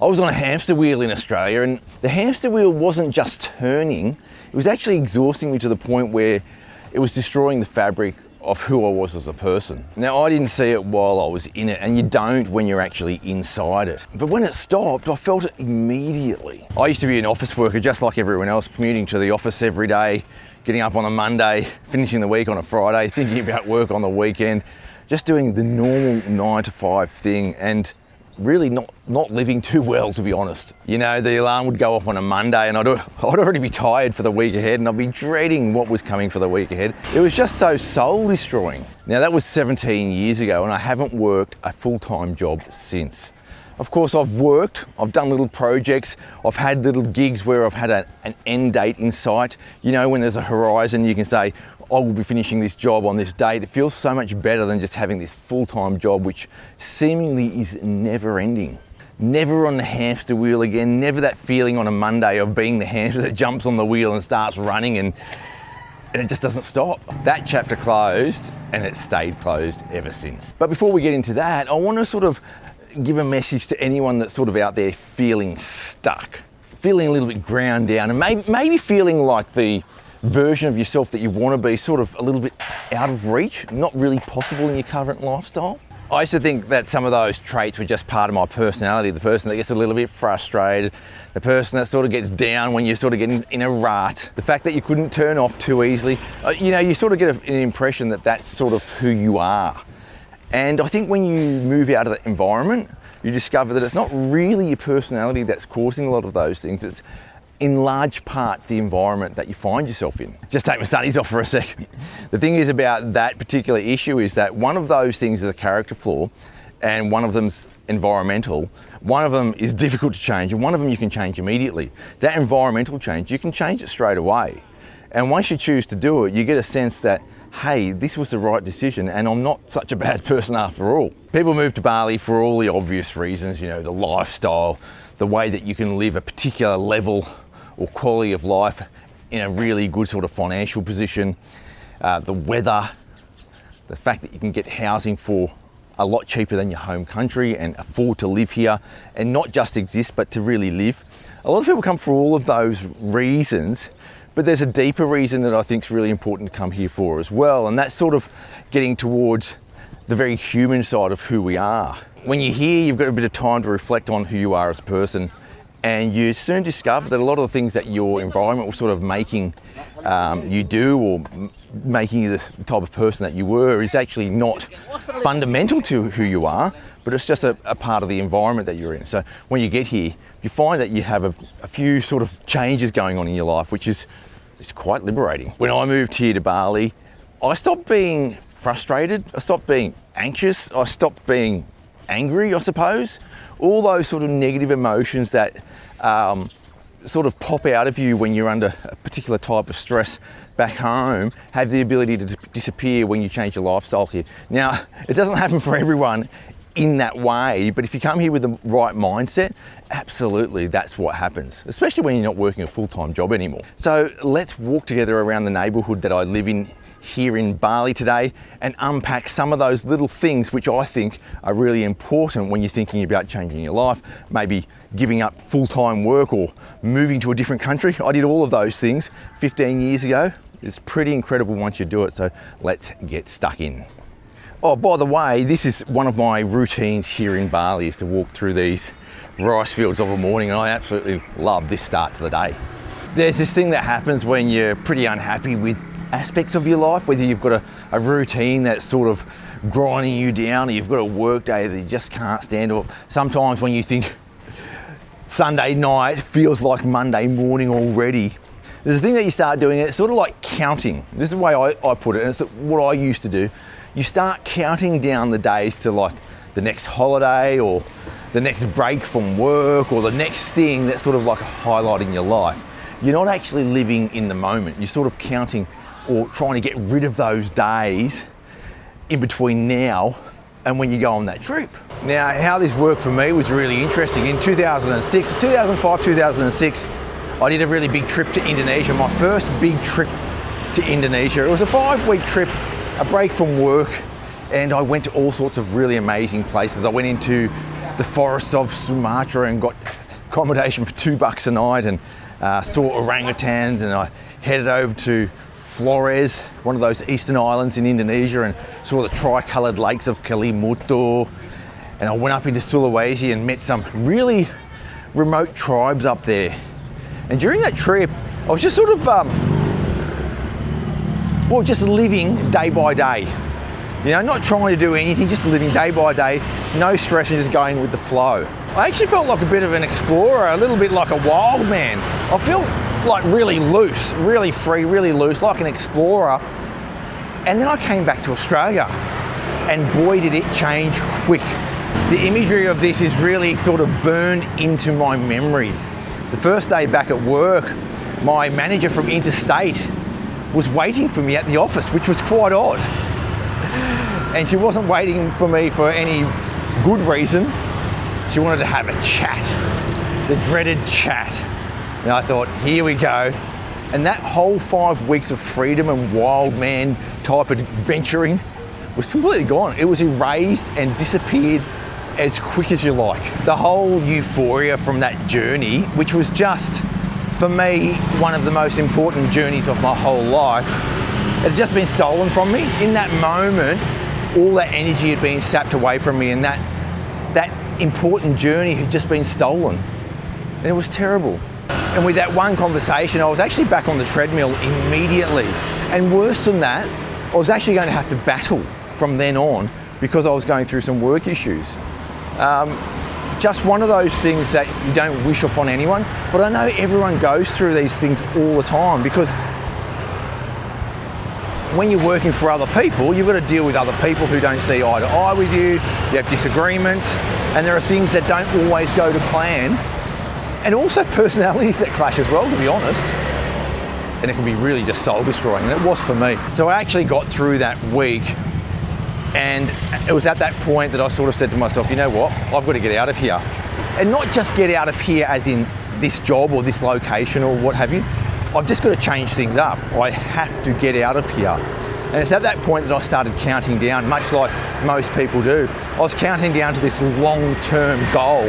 I was on a hamster wheel in Australia, and the hamster wheel wasn't just turning, it was actually exhausting me to the point where it was destroying the fabric of who I was as a person. Now, I didn't see it while I was in it, and you don't when you're actually inside it. But when it stopped, I felt it immediately. I used to be an office worker just like everyone else, commuting to the office every day, getting up on a Monday, finishing the week on a Friday, thinking about work on the weekend, just doing the normal 9 to 5 thing, and really not living too well, to be honest. You know, the alarm would go off on a Monday and I'd already be tired for the week ahead, and I'd be dreading what was coming for the week ahead. It was just so soul destroying. Now, that was 17 years ago, and I haven't worked a full-time job since. Of course, I've done little projects, I've had little gigs where I've had an end date in sight. You know, when there's a horizon, you can say, I will be finishing this job on this date. It feels so much better than just having this full-time job, which seemingly is never ending. Never on the hamster wheel again, never that feeling on a Monday of being the hamster that jumps on the wheel and starts running and it just doesn't stop. That chapter closed, and it's stayed closed ever since. But before we get into that, I want to sort of give a message to anyone that's sort of out there feeling stuck, feeling a little bit ground down, and maybe feeling like the version of yourself that you want to be sort of a little bit out of reach, not really possible in your current lifestyle. I used to think that some of those traits were just part of my personality, the person that gets a little bit frustrated, the person that sort of gets down when you're sort of getting in a rut, the fact that you couldn't turn off too easily. You know, you sort of get an impression that that's sort of who you are. And I think when you move out of that environment, you discover that it's not really your personality that's causing a lot of those things. It's in large part the environment that you find yourself in. Just take my sunnies off for a second. The thing is about that particular issue is that one of those things is a character flaw, and one of them's environmental. One of them is difficult to change, and one of them you can change immediately. That environmental change, you can change it straight away. And once you choose to do it, you get a sense that, hey, this was the right decision and I'm not such a bad person after all. People move to Bali for all the obvious reasons, you know, the lifestyle, the way that you can live a particular level or quality of life in a really good sort of financial position, the weather, the fact that you can get housing for a lot cheaper than your home country and afford to live here and not just exist but to really live. A lot of people come for all of those reasons, but there's a deeper reason that I think is really important to come here for as well, and that's sort of getting towards the very human side of who we are. When you're here, you've got a bit of time to reflect on who you are as a person, and you soon discover that a lot of the things that your environment was sort of making you do, or making you the type of person that you were, is actually not fundamental to who you are, but it's just a part of the environment that you're in. So when you get here, you find that you have a few sort of changes going on in your life, which is quite liberating. When I moved here to Bali, I stopped being frustrated, I stopped being anxious, I stopped being angry, I suppose. All those sort of negative emotions that sort of pop out of you when you're under a particular type of stress back home have the ability to disappear when you change your lifestyle here. Now, it doesn't happen for everyone in that way, but if you come here with the right mindset, absolutely that's what happens, especially when you're not working a full-time job anymore. So let's walk together around the neighborhood that I live in here in Bali today and unpack some of those little things which I think are really important when you're thinking about changing your life, maybe giving up full-time work or moving to a different country. I did all of those things 15 years ago. It's pretty incredible once you do it, so let's get stuck in. Oh, by the way, this is one of my routines here in Bali, is to walk through these rice fields of a morning, and I absolutely love this start to the day. There's this thing that happens when you're pretty unhappy with aspects of your life, whether you've got a routine that's sort of grinding you down, or you've got a work day that you just can't stand, or sometimes when you think Sunday night feels like Monday morning already. There's a thing that you start doing, it's sort of like counting. This is the way I put it, and it's what I used to do. You start counting down the days to like the next holiday or the next break from work or the next thing that's sort of like a highlight in your life. You're not actually living in the moment. You're sort of counting or trying to get rid of those days in between now and when you go on that trip. Now, how this worked for me was really interesting. In 2005, 2006, I did a really big trip to Indonesia, my first big trip to Indonesia. It was a 5-week trip, a break from work, and I went to all sorts of really amazing places. I went into the forests of Sumatra and got accommodation for $2 a night, and saw orangutans, and I headed over to Flores, one of those eastern islands in Indonesia, and saw the tri-coloured lakes of Kalimantan. And I went up into Sulawesi and met some really remote tribes up there. And during that trip, I was just sort of, just living day by day. You know, not trying to do anything, just living day by day, no stress and just going with the flow. I actually felt like a bit of an explorer, a little bit like a wild man. I felt like really loose, really free, really loose, like an explorer. And then I came back to Australia, and boy did it change quick. The imagery of this is really sort of burned into my memory. The first day back at work, my manager from interstate was waiting for me at the office, which was quite odd. And she wasn't waiting for me for any good reason. She wanted to have a chat, the dreaded chat. And I thought, here we go. And that whole 5 weeks of freedom and wild man type of adventuring was completely gone. It was erased and disappeared as quick as you like. The whole euphoria from that journey, which was just, for me, one of the most important journeys of my whole life, it had just been stolen from me. In that moment, all that energy had been sapped away from me, and that important journey had just been stolen. And it was terrible. And with that one conversation, I was actually back on the treadmill immediately. And worse than that, I was actually going to have to battle from then on because I was going through some work issues. Just one of those things that you don't wish upon anyone, but I know everyone goes through these things all the time, because when you're working for other people, you've got to deal with other people who don't see eye to eye with you, you have disagreements, and there are things that don't always go to plan, and also personalities that clash as well, to be honest. And it can be really just soul destroying, and it was for me. So I actually got through that week, and it was at that point that I sort of said to myself, you know what, I've got to get out of here. And not just get out of here as in this job or this location or what have you. I've just got to change things up. I have to get out of here. And it's at that point that I started counting down, much like most people do. I was counting down to this long-term goal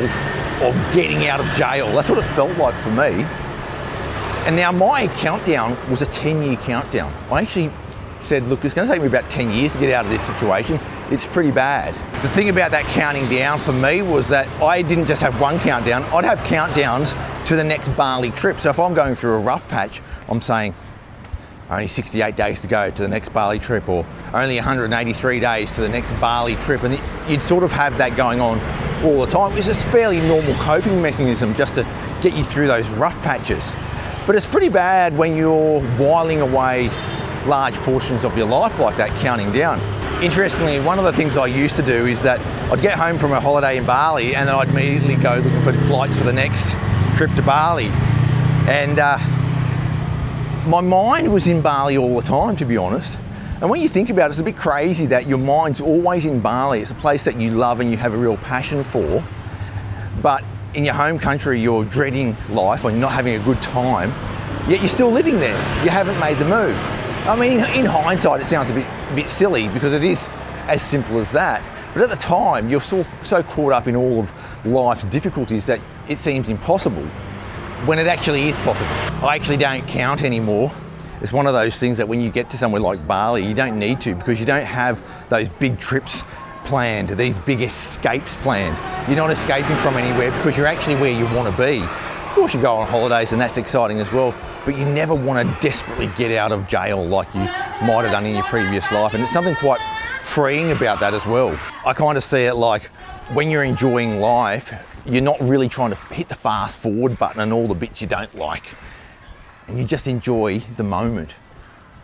of getting out of jail. That's what it felt like for me. And now my countdown was a 10-year countdown. I actually said, look, it's going to take me about 10 years to get out of this situation. It's pretty bad. The thing about that counting down for me was that I didn't just have one countdown, I'd have countdowns to the next Bali trip. So if I'm going through a rough patch, I'm saying only 68 days to go to the next Bali trip, or only 183 days to the next Bali trip. And you'd sort of have that going on all the time. It's just a fairly normal coping mechanism just to get you through those rough patches. But it's pretty bad when you're whiling away large portions of your life like that, counting down. Interestingly, one of the things I used to do is that I'd get home from a holiday in Bali, and then I'd immediately go looking for flights for the next trip to Bali. And my mind was in Bali all the time, to be honest. And when you think about it, it's a bit crazy that your mind's always in Bali. It's a place that you love and you have a real passion for. But in your home country, you're dreading life or you're not having a good time, yet you're still living there. You haven't made the move. I mean, in hindsight, it sounds a bit silly because it is as simple as that. But at the time, you're so caught up in all of life's difficulties that it seems impossible when it actually is possible. I actually don't count anymore. It's one of those things that when you get to somewhere like Bali, you don't need to, because you don't have those big trips planned, these big escapes planned. You're not escaping from anywhere because you're actually where you want to be. Of course you go on holidays and that's exciting as well, but you never want to desperately get out of jail like you might have done in your previous life. And it's something quite freeing about that as well. I kind of see it like when you're enjoying life, you're not really trying to hit the fast forward button and all the bits you don't like. And you just enjoy the moment.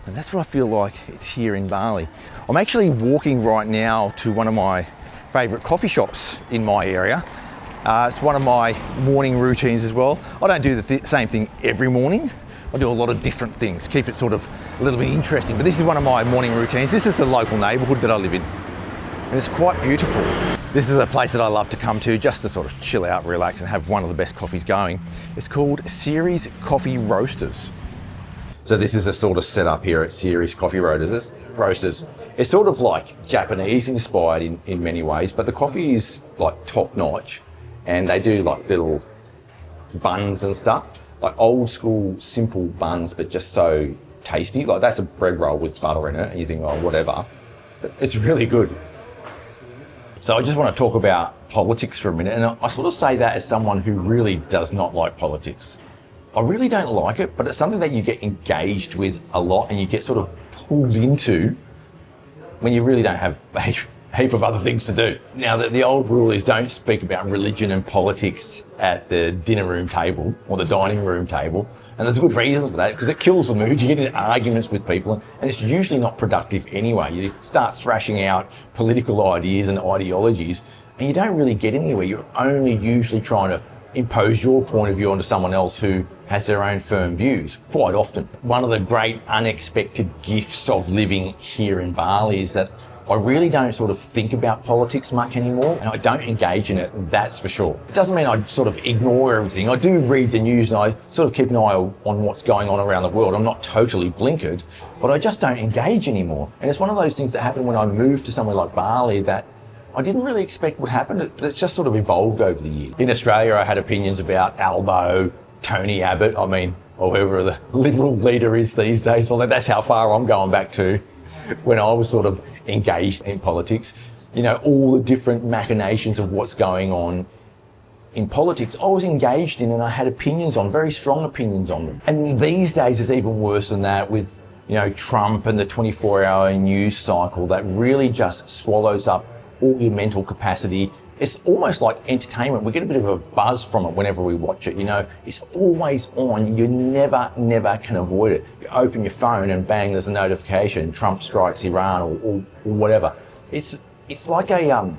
And that's what I feel like it's here in Bali. I'm actually walking right now to one of my favourite coffee shops in my area. It's one of my morning routines as well. I don't do the same thing every morning. I do a lot of different things, keep it sort of a little bit interesting. But this is one of my morning routines. This is the local neighbourhood that I live in. And it's quite beautiful. This is a place that I love to come to just to sort of chill out, relax and have one of the best coffees going. It's called Series Coffee Roasters. So this is a sort of setup here at Series Coffee Roasters. It's sort of like Japanese inspired in many ways, but the coffee is like top notch. and they do like little buns and stuff, like old school simple buns, but just so tasty. Like that's a bread roll with butter in it, and you think, oh, whatever. But it's really good. So I just want to talk about politics for a minute, and I sort of say that as someone who really does not like politics. I really don't like it, but it's something that you get engaged with a lot and you get sort of pulled into when you really don't have a heap of other things to do. Now, the old rule is don't speak about religion and politics at the dinner room table or the dining room table. And there's a good reason for that, because it kills the mood. You get into arguments with people and it's usually not productive anyway. You start thrashing out political ideas and ideologies and you don't really get anywhere. You're only usually trying to impose your point of view onto someone else who has their own firm views, quite often. One of the great unexpected gifts of living here in Bali is that I really don't sort of think about politics much anymore, and I don't engage in it, that's for sure. It doesn't mean I sort of ignore everything. I do read the news and I sort of keep an eye on what's going on around the world. I'm not totally blinkered, but I just don't engage anymore. And it's one of those things that happened when I moved to somewhere like Bali that I didn't really expect would happen. It just sort of evolved over the years. In Australia, I had opinions about Albo, Tony Abbott, I mean, or whoever the Liberal leader is these days. Although that's how far I'm going back to when I was sort of engaged in politics. You know, all the different machinations of what's going on in politics, I was engaged in and I had opinions on, very strong opinions on them. And these days it's even worse than that with, you know, Trump and the 24-hour news cycle that really just swallows up all your mental capacity. It's almost like entertainment. We get a bit of a buzz from it whenever we watch it. You know, it's always on. You never can avoid it. You open your phone and bang, there's a notification. Trump strikes Iran or whatever. It's like a,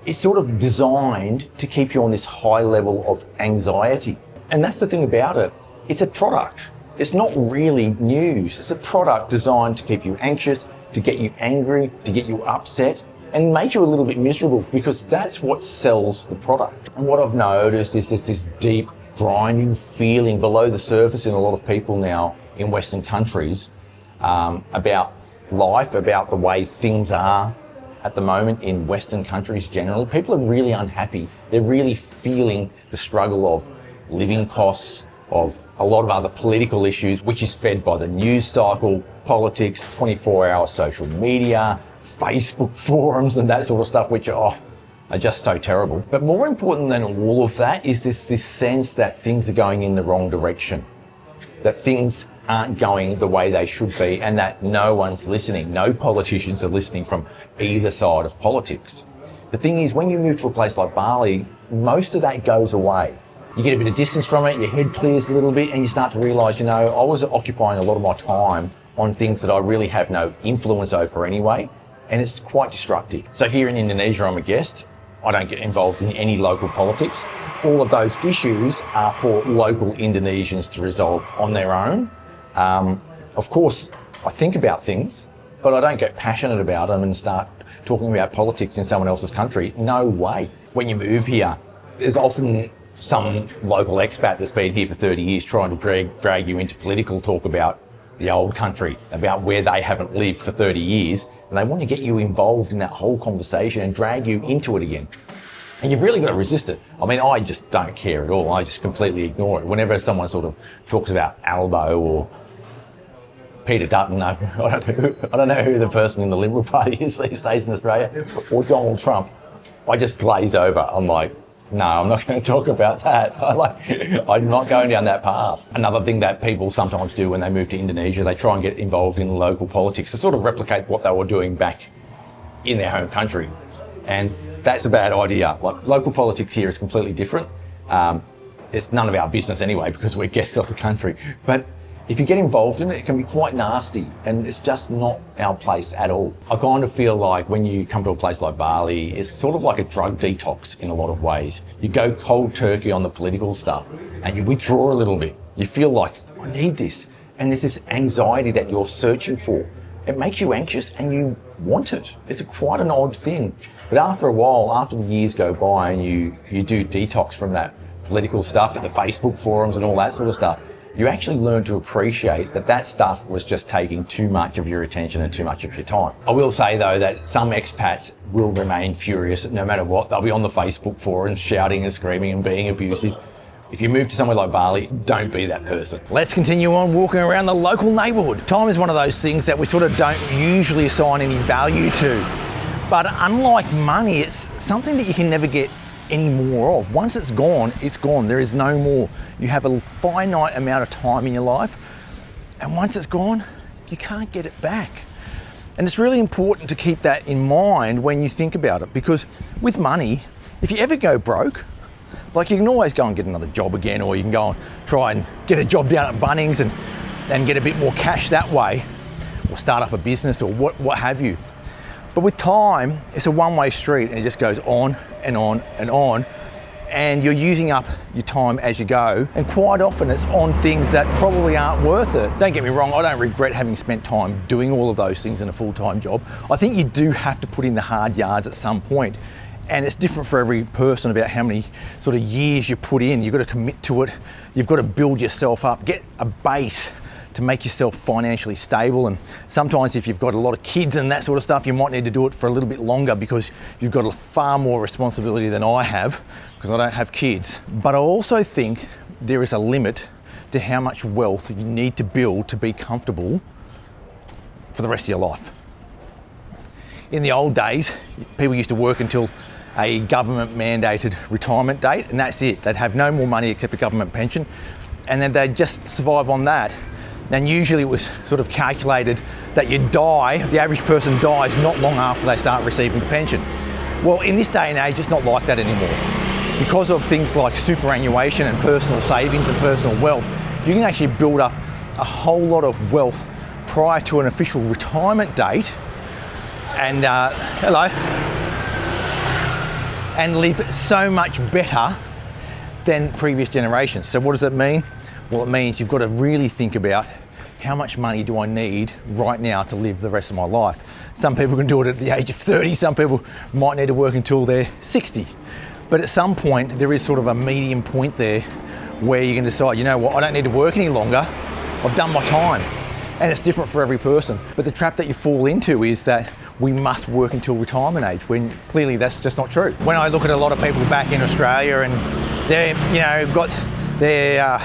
it's sort of designed to keep you on this high level of anxiety. And that's the thing about it. It's a product. It's not really news. It's a product designed to keep you anxious, to get you angry, to get you upset, and make you a little bit miserable, because that's what sells the product. And what I've noticed is there's this deep grinding feeling below the surface in a lot of people now in Western countries about life, about the way things are at the moment in Western countries generally. People are really unhappy. They're really feeling the struggle of living costs, of a lot of other political issues, which is fed by the news cycle, politics, 24-hour social media, Facebook forums and that sort of stuff, which are just so terrible. But more important than all of that is this sense that things are going in the wrong direction, that things aren't going the way they should be, and that no one's listening. No politicians are listening from either side of politics. The thing is, when you move to a place like Bali, most of that goes away. You get a bit of distance from it, your head clears a little bit, and you start to realise, you know, I was occupying a lot of my time on things that I really have no influence over anyway, and it's quite destructive. So here in Indonesia, I'm a guest. I don't get involved in any local politics. All of those issues are for local Indonesians to resolve on their own. Of course, I think about things, but I don't get passionate about them and start talking about politics in someone else's country. No way. When you move here, there's often some local expat that's been here for 30 years trying to drag you into political talk about the old country, about where they haven't lived for 30 years, and they want to get you involved in that whole conversation and drag you into it again. And you've really got to resist it. I mean, I just don't care at all. I just completely ignore it. Whenever someone sort of talks about Albo or Peter Dutton, I don't know who the person in the Liberal Party is these days in Australia, or Donald Trump, I just glaze over. I'm like, no, I'm not going to talk about that. I'm not going down that path. Another thing that people sometimes do when they move to Indonesia, they try and get involved in local politics to sort of replicate what they were doing back in their home country. And that's a bad idea. Like, local politics here is completely different. It's none of our business anyway, because we're guests of the country. But if you get involved in it, it can be quite nasty, and it's just not our place at all. I kind of feel like when you come to a place like Bali, it's sort of like a drug detox in a lot of ways. You go cold turkey on the political stuff and you withdraw a little bit. You feel like, I need this. And there's this anxiety that you're searching for. It makes you anxious and you want it. It's quite an odd thing. But after a while, after the years go by and you do detox from that political stuff at the Facebook forums and all that sort of stuff, you actually learn to appreciate that that stuff was just taking too much of your attention and too much of your time. I will say though that some expats will remain furious no matter what. They'll be on the Facebook forums shouting and screaming and being abusive. If you move to somewhere like Bali, don't be that person. Let's continue on walking around the local neighbourhood. Time is one of those things that we sort of don't usually assign any value to. But unlike money, it's something that you can never get any more of. Once it's gone, it's gone. There is no more. You have a finite amount of time in your life, and once it's gone, you can't get it back. And it's really important to keep that in mind when you think about it, because with money, if you ever go broke, like you can always go and get another job again, or you can go and try and get a job down at Bunnings and get a bit more cash that way, or start up a business or what have you. But with time, it's a one-way street, and it just goes on and on and on, and you're using up your time as you go, and quite often it's on things that probably aren't worth it. Don't get me wrong, I don't regret having spent time doing all of those things in a full-time job. I think you do have to put in the hard yards at some point, and it's different for every person about how many sort of years you put in. You've got to commit to it, you've got to build yourself up, get a base to make yourself financially stable. And sometimes if you've got a lot of kids and that sort of stuff, you might need to do it for a little bit longer because you've got a far more responsibility than I have, because I don't have kids. But I also think there is a limit to how much wealth you need to build to be comfortable for the rest of your life. In the old days, people used to work until a government mandated retirement date, and that's it. They'd have no more money except a government pension, and then they'd just survive on that. And usually it was sort of calculated that you die, the average person dies not long after they start receiving the pension. Well, in this day and age, it's not like that anymore. Because of things like superannuation and personal savings and personal wealth, you can actually build up a whole lot of wealth prior to an official retirement date and, and live so much better than previous generations. So what does that mean? Well, it means you've got to really think about how much money do I need right now to live the rest of my life. Some people can do it at the age of 30, some people might need to work until they're 60. But at some point, there is sort of a medium point there where you can decide, you know what, I don't need to work any longer, I've done my time. And it's different for every person. But the trap that you fall into is that we must work until retirement age, when clearly that's just not true. When I look at a lot of people back in Australia and they're, got their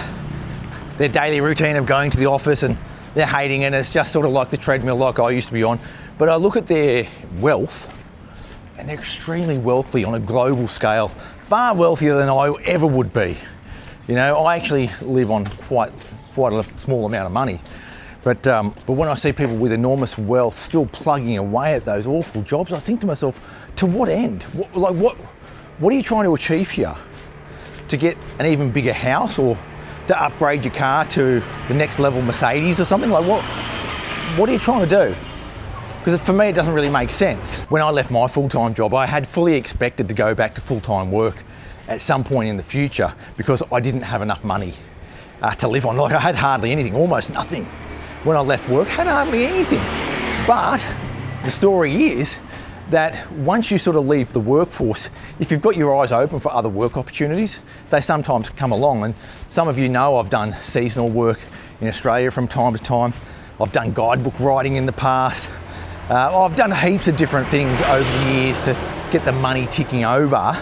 daily routine of going to the office and they're hating it, it's just sort of like the treadmill like I used to be on. But I look at their wealth and they're extremely wealthy on a global scale, far wealthier than I ever would be. I actually live on quite a small amount of money. But when I see people with enormous wealth still plugging away at those awful jobs, I think to myself, to what end? What are you trying to achieve here? To get an even bigger house, or to upgrade your car to the next level Mercedes or something? Like what are you trying to do? Because for me, it doesn't really make sense. When I left my full-time job, I had fully expected to go back to full-time work at some point in the future because I didn't have enough money to live on. Like I had hardly anything, almost nothing. When I left work, had hardly anything. But the story is that once you sort of leave the workforce, if you've got your eyes open for other work opportunities, they sometimes come along. And some of you know I've done seasonal work in Australia from time to time. I've done guidebook writing in the past. I've done heaps of different things over the years to get the money ticking over.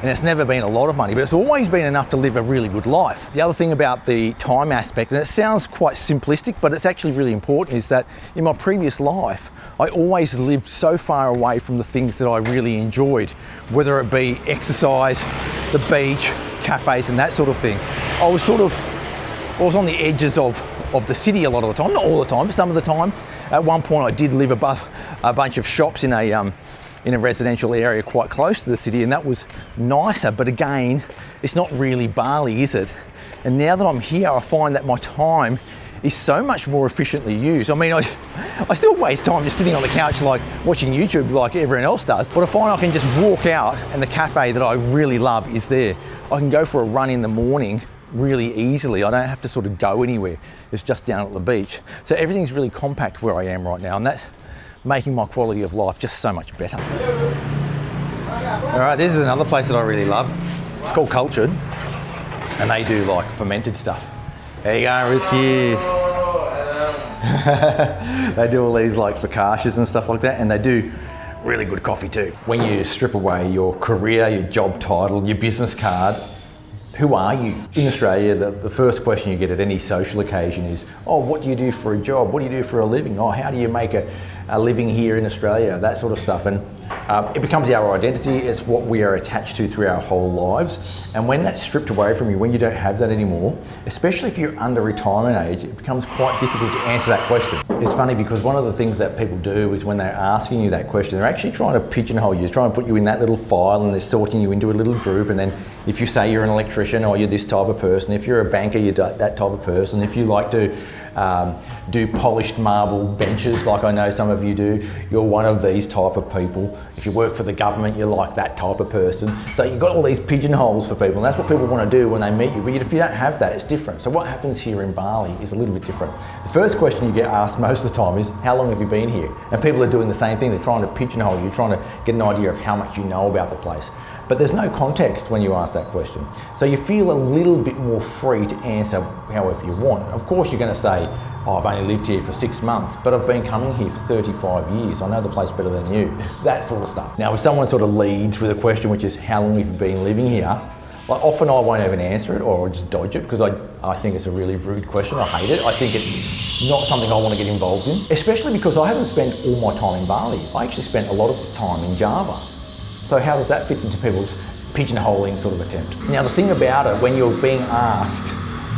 And it's never been a lot of money, but it's always been enough to live a really good life. The other thing about the time aspect, and it sounds quite simplistic, but it's actually really important, is that in my previous life, I always lived so far away from the things that I really enjoyed, whether it be exercise, the beach, cafes, and that sort of thing. I was on the edges of the city a lot of the time, not all the time, but some of the time. At one point, I did live above a bunch of shops in a residential area quite close to the city, and that was nicer. But again, it's not really Bali, is it? And now that I'm here, I find that my time is so much more efficiently used. I mean, I still waste time just sitting on the couch like watching YouTube like everyone else does, but I find I can just walk out and the cafe that I really love is there. I can go for a run in the morning really easily. I don't have to sort of go anywhere. It's just down at the beach. So everything's really compact where I am right now, and that's making my quality of life just so much better. All right, this is another place that I really love. It's called Cultured, and they do like fermented stuff. There you go, Risky. They do all these like focaccias and stuff like that, and they do really good coffee too. When you strip away your career, your job title, your business card, who are you? In Australia, the first question you get at any social occasion is, oh, what do you do for a job? What do you do for a living? Oh, how do you make a living here in Australia? That sort of stuff. And it becomes our identity. It's what we are attached to through our whole lives. And when that's stripped away from you, when you don't have that anymore, especially if you're under retirement age, it becomes quite difficult to answer that question. It's funny because one of the things that people do is when they're asking you that question, they're actually trying to pigeonhole you, trying to put you in that little file, and they're sorting you into a little group. And then if you say you're an electrician, or you're this type of person, if you're a banker, you're that type of person, if you like to do polished marble benches like I know some of you do, you're one of these type of people. If you work for the government, you're like that type of person. So you've got all these pigeonholes for people, and that's what people want to do when they meet you. But if you don't have that, it's different. So what happens here in Bali is a little bit different. The first question you get asked most of the time is, how long have you been here? And people are doing the same thing. They're trying to pigeonhole you, trying to get an idea of how much you know about the place. But there's no context when you ask that question. So you feel a little bit more free to answer however you want. Of course, you're going to say, oh, I've only lived here for 6 months, but I've been coming here for 35 years. I know the place better than you. It's that sort of stuff. Now, if someone sort of leads with a question which is, how long have you been living here? Like, often I won't even answer it, or I'll just dodge it, because I think it's a really rude question. I hate it. I think it's not something I want to get involved in, especially because I haven't spent all my time in Bali. I actually spent a lot of the time in Java. So how does that fit into people's pigeonholing sort of attempt? Now, the thing about it, when you're being asked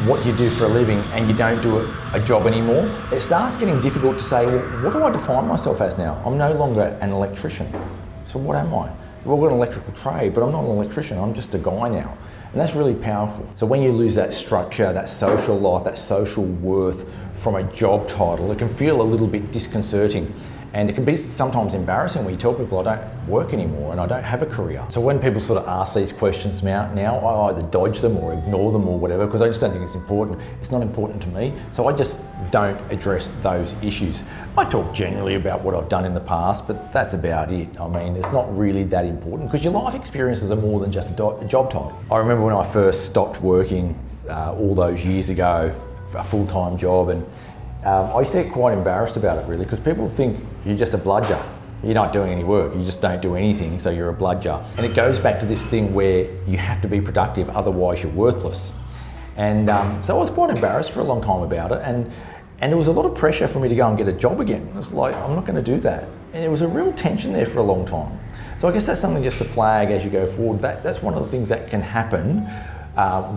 what you do for a living and you don't do a job anymore, it starts getting difficult to say, well, what do I define myself as now? I'm no longer an electrician. So what am I? Well, I've got an electrical trade, but I'm not an electrician. I'm just a guy now. And that's really powerful. So when you lose that structure, that social life, that social worth from a job title, it can feel a little bit disconcerting. And it can be sometimes embarrassing when you tell people I don't work anymore and I don't have a career. So when people sort of ask these questions now I either dodge them or ignore them or whatever, because I just don't think it's important. It's not important to me. So I just don't address those issues. I talk generally about what I've done in the past, but that's about it. I mean, it's not really that important, because your life experiences are more than just a job title. I remember when I first stopped working all those years ago, a full-time job, and I used to get quite embarrassed about it, really, because people think you're just a bludger. You're not doing any work, you just don't do anything, so you're a bludger. And it goes back to this thing where you have to be productive, otherwise you're worthless. And so I was quite embarrassed for a long time about it, and there was a lot of pressure for me to go and get a job again. It was like, I'm not going to do that. And there was a real tension there for a long time. So I guess that's something just to flag as you go forward. That's one of the things that can happen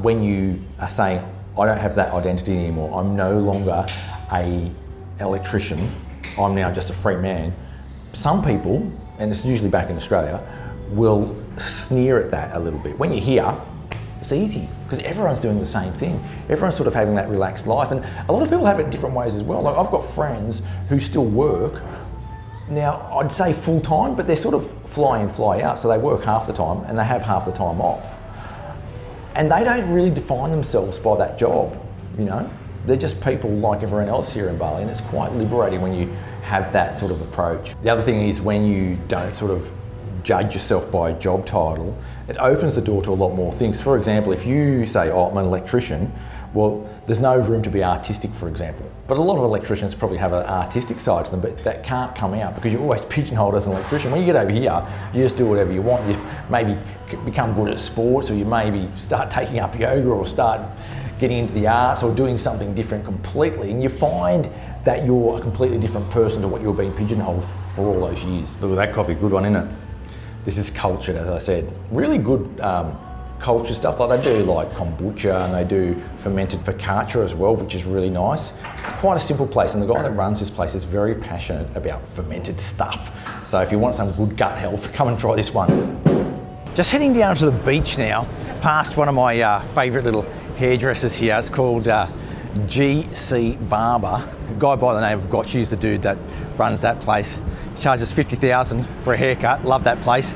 when you are saying, I don't have that identity anymore. I'm no longer an electrician. I'm now just a free man. Some people, and it's usually back in Australia, will sneer at that a little bit. When you're here, it's easy, because everyone's doing the same thing. Everyone's sort of having that relaxed life, and a lot of people have it different ways as well. Like, I've got friends who still work. Now, I'd say full time, but they're sort of fly in, fly out, so they work half the time and they have half the time off. And they don't really define themselves by that job, you know? They're just people like everyone else here in Bali, and it's quite liberating when you have that sort of approach. The other thing is, when you don't sort of judge yourself by a job title, it opens the door to a lot more things. For example, if you say, oh, I'm an electrician, well, there's no room to be artistic, for example. But a lot of electricians probably have an artistic side to them, but that can't come out because you're always pigeonholed as an electrician. When you get over here, you just do whatever you want. You maybe become good at sports, or you maybe start taking up yoga, or start getting into the arts, or doing something different completely, and you find that you're a completely different person to what you're being pigeonholed for all those years. Look at that coffee, good one, isn't it? This is cultured, as I said. Really good culture stuff. Like, they do like kombucha, and they do fermented focaccia as well, which is really nice. Quite a simple place, and the guy that runs this place is very passionate about fermented stuff. So if you want some good gut health, come and try this one. Just heading down to the beach now, past one of my favourite little hairdressers here. It's called GC Barber. A guy by the name of Gotchi's the dude that runs that place. Charges $50,000 for a haircut. Love that place.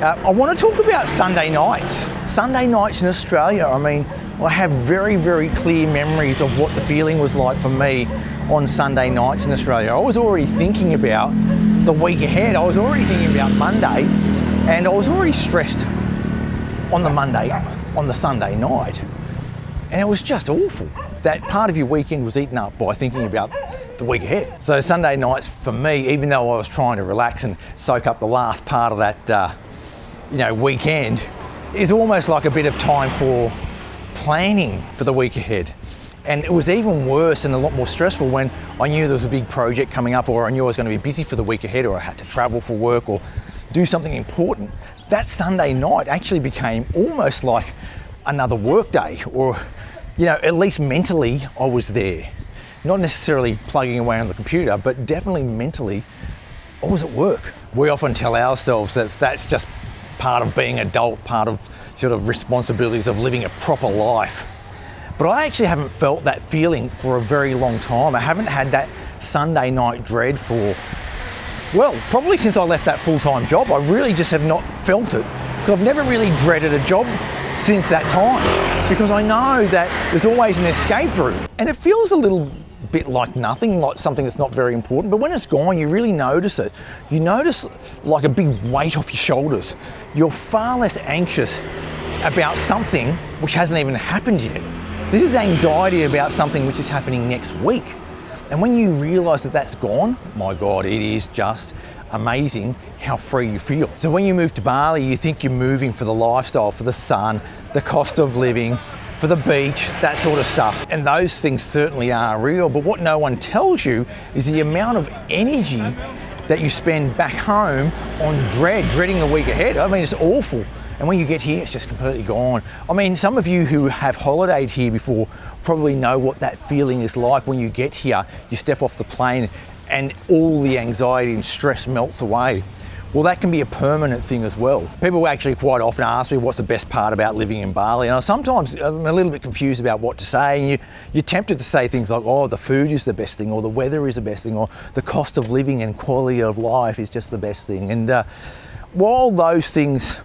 I want to talk about Sunday nights. Sunday nights in Australia. I mean, I have very, very clear memories of what the feeling was like for me on Sunday nights in Australia. I was already thinking about the week ahead. I was already thinking about Monday, and I was already stressed on the Sunday night. And it was just awful. that part of your weekend was eaten up by thinking about the week ahead. So Sunday nights for me, even though I was trying to relax and soak up the last part of that weekend, is almost like a bit of time for planning for the week ahead. And it was even worse and a lot more stressful when I knew there was a big project coming up, or I knew I was going to be busy for the week ahead, or I had to travel for work or do something important. That Sunday night actually became almost like another work day, or at least mentally I was there. Not necessarily plugging away on the computer, but definitely mentally I was at work. We often tell ourselves that that's just part of being adult, part of sort of responsibilities of living a proper life. But I actually haven't felt that feeling for a very long time. I haven't had that Sunday night dread for, well, probably since I left that full-time job. I really just have not felt it, because I've never really dreaded a job since that time, because I know that there's always an escape route, and it feels a little bit like nothing, like something that's not very important, but when it's gone, you really notice it. You notice like a big weight off your shoulders. You're far less anxious about something which hasn't even happened yet. This is anxiety about something which is happening next week. And when you realize that that's gone, my God, it is just amazing how free you feel. So when you move to Bali, you think you're moving for the lifestyle, for the sun, the cost of living, for the beach, that sort of stuff. And those things certainly are real, but what no one tells you is the amount of energy that you spend back home on dreading the week ahead. I mean, it's awful. And when you get here, it's just completely gone. I mean, some of you who have holidayed here before probably know what that feeling is like when you get here. You step off the plane and all the anxiety and stress melts away. Well, that can be a permanent thing as well. People actually quite often ask me what's the best part about living in Bali, and sometimes I'm a little bit confused about what to say, and you're tempted to say things like, oh, the food is the best thing, or the weather is the best thing, or the cost of living and quality of life is just the best thing. And while those things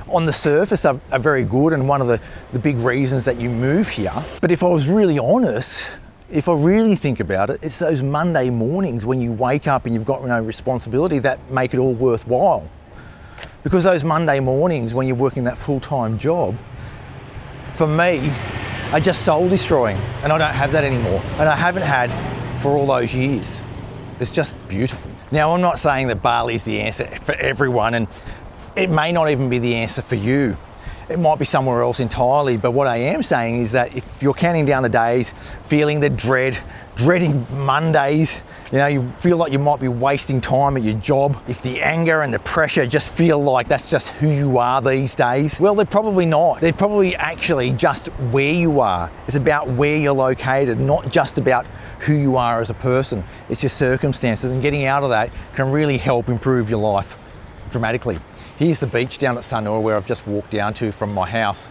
on the surface are very good and one of the big reasons that you move here, but if I was really honest, if I really think about it, it's those Monday mornings when you wake up and you've got no responsibility that make it all worthwhile. Because those Monday mornings when you're working that full-time job, for me, are just soul destroying, and I don't have that anymore, and I haven't had for all those years. It's just beautiful. Now, I'm not saying that Bali is the answer for everyone, and it may not even be the answer for you. It might be somewhere else entirely, but what I am saying is that if you're counting down the days, feeling the dreading Mondays, you feel like you might be wasting time at your job, if the anger and the pressure just feel like that's just who you are these days, well, they're probably not. They're probably actually just where you are. It's about where you're located, not just about who you are as a person. It's your circumstances, and getting out of that can really help improve your life dramatically. Here's the beach down at Sanur where I've just walked down to from my house.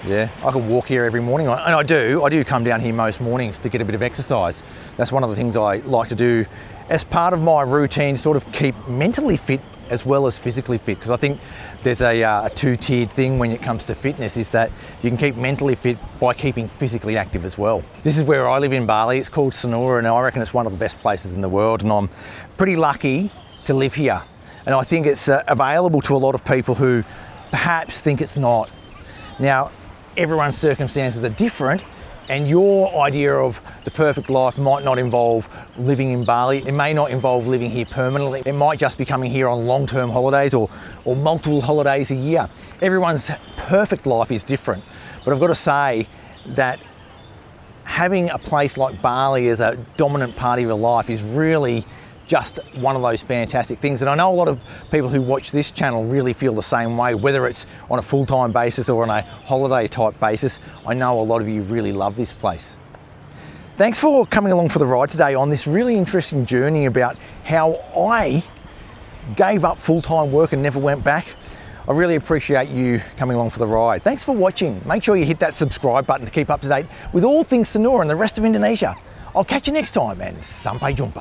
Yeah, I could walk here every morning, and I do come down here most mornings to get a bit of exercise. That's one of the things I like to do as part of my routine, to sort of keep mentally fit as well as physically fit, because I think there's a two-tiered thing when it comes to fitness, is that you can keep mentally fit by keeping physically active as well. This is where I live in Bali. It's called Sanur, and I reckon it's one of the best places in the world, and I'm pretty lucky to live here. And I think it's available to a lot of people who perhaps think it's not. Now, everyone's circumstances are different, and your idea of the perfect life might not involve living in Bali. It may not involve living here permanently. It might just be coming here on long-term holidays or multiple holidays a year. Everyone's perfect life is different. But I've got to say that having a place like Bali as a dominant part of your life is really just one of those fantastic things. And I know a lot of people who watch this channel really feel the same way, whether it's on a full-time basis or on a holiday type basis. I know a lot of you really love this place. Thanks for coming along for the ride today on this really interesting journey about how I gave up full-time work and never went back. I really appreciate you coming along for the ride. Thanks for watching. Make sure you hit that subscribe button to keep up to date with all things Sanur and the rest of Indonesia. I'll catch you next time, and sampai jumpa.